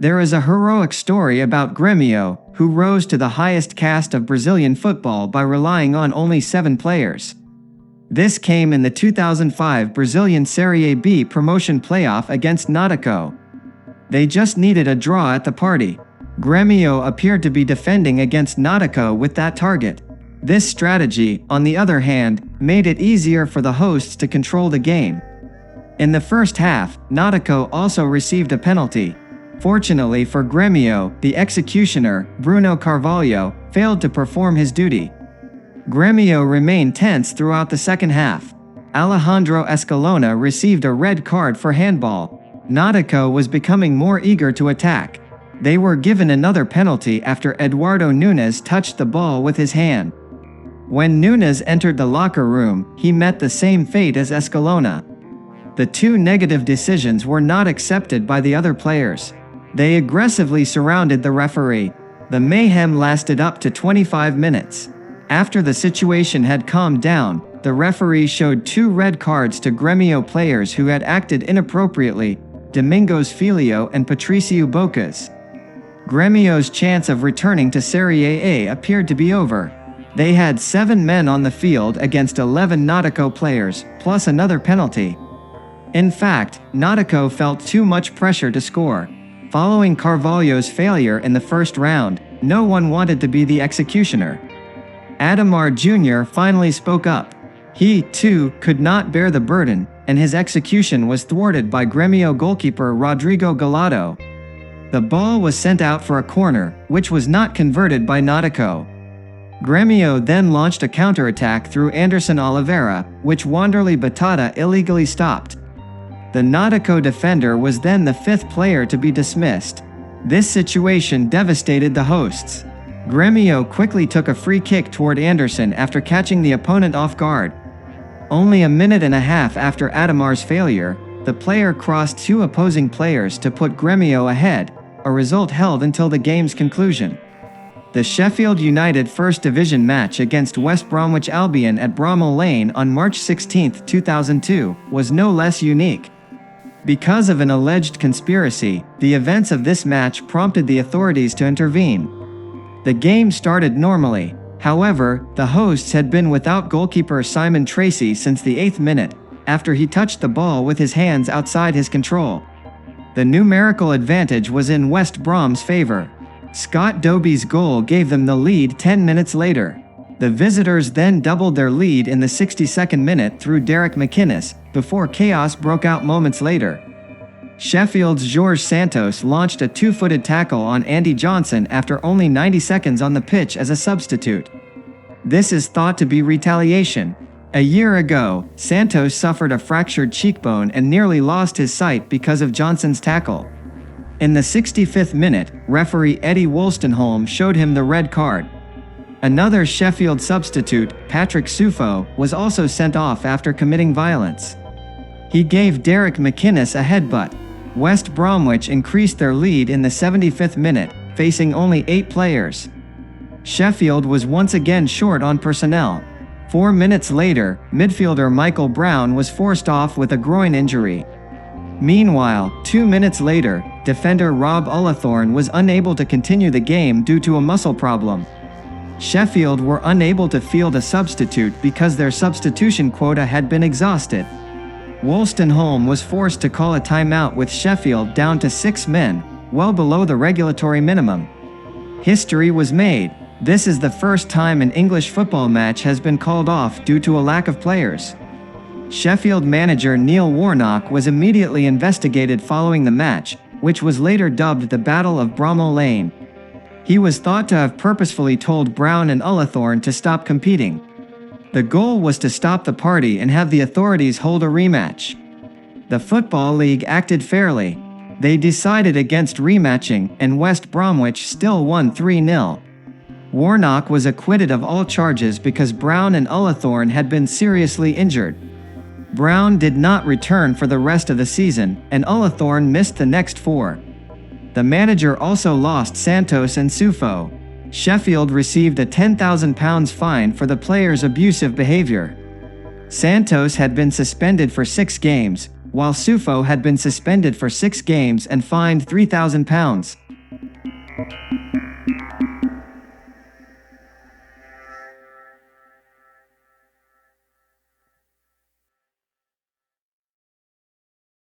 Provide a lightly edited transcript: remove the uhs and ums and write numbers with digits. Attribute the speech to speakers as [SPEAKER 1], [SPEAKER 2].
[SPEAKER 1] There is a heroic story about Grêmio, who rose to the highest caste of Brazilian football by relying on only 7 players. This came in the 2005 Brazilian Série B promotion playoff against Náutico. They just needed a draw at the party. Grêmio appeared to be defending against Náutico with that target. This strategy, on the other hand, made it easier for the hosts to control the game. In the first half, Náutico also received a penalty. Fortunately for Grêmio, the executioner, Bruno Carvalho, failed to perform his duty. Grêmio remained tense throughout the second half. Alejandro Escalona received a red card for handball. Náutico was becoming more eager to attack. They were given another penalty after Eduardo Nunes touched the ball with his hand. When Nunes entered the locker room, he met the same fate as Escalona. The 2 negative decisions were not accepted by the other players. They aggressively surrounded the referee. The mayhem lasted up to 25 minutes. After the situation had calmed down, the referee showed 2 red cards to Grêmio players who had acted inappropriately, Domingos Filho and Patricio Bocas. Grêmio's chance of returning to Série A appeared to be over. They had 7 men on the field against 11 Náutico players, plus another penalty. In fact, Náutico felt too much pressure to score. Following Carvalho's failure in the first round, no one wanted to be the executioner. Ademar Jr. finally spoke up. He, too, could not bear the burden, and his execution was thwarted by Grêmio goalkeeper Rodrigo Gallardo. The ball was sent out for a corner, which was not converted by Náutico. Grêmio then launched a counterattack through Anderson Oliveira, which Wanderlei Batata illegally stopped. The Náutico defender was then the 5th player to be dismissed. This situation devastated the hosts. Grêmio quickly took a free kick toward Anderson after catching the opponent off guard. Only a minute and a half after Ademar's failure, the player crossed 2 opposing players to put Grêmio ahead, a result held until the game's conclusion. The Sheffield United First Division match against West Bromwich Albion at Bramall Lane on March 16, 2002, was no less unique. Because of an alleged conspiracy, the events of this match prompted the authorities to intervene. The game started normally. However, the hosts had been without goalkeeper Simon Tracy since the 8th minute, after he touched the ball with his hands outside his control. The numerical advantage was in West Brom's favor. Scott Dobie's goal gave them the lead 10 minutes later. The visitors then doubled their lead in the 62nd minute through Derek McInnes, before chaos broke out moments later. Sheffield's Georges Santos launched a 2-footed tackle on Andy Johnson after only 90 seconds on the pitch as a substitute. This is thought to be retaliation. A year ago, Santos suffered a fractured cheekbone and nearly lost his sight because of Johnson's tackle. In the 65th minute, referee Eddie Wolstenholme showed him the red card. Another Sheffield substitute, Patrick Sufo, was also sent off after committing violence. He gave Derek McInnes a headbutt. West Bromwich increased their lead in the 75th minute, facing only 8 players. Sheffield was once again short on personnel. 4 minutes later, midfielder Michael Brown was forced off with a groin injury. Meanwhile, 2 minutes later, defender Rob Ullathorne was unable to continue the game due to a muscle problem. Sheffield were unable to field a substitute because their substitution quota had been exhausted. Wolstenholme was forced to call a timeout with Sheffield down to 6 men, well below the regulatory minimum. History was made. This is the first time an English football match has been called off due to a lack of players. Sheffield manager Neil Warnock was immediately investigated following the match, which was later dubbed the Battle of Bramall Lane. He was thought to have purposefully told Brown and Ullathorne to stop competing. The goal was to stop the party and have the authorities hold a rematch. The Football League acted fairly. They decided against rematching, and West Bromwich still won 3-0. Warnock was acquitted of all charges because Brown and Ullathorne had been seriously injured. Brown did not return for the rest of the season, and Ullathorne missed the next 4. The manager also lost Santos and Sufo. Sheffield received a £10,000 fine for the players' abusive behavior. Santos had been suspended for 6 games, while Sufo had been suspended for 6 games and fined £3,000.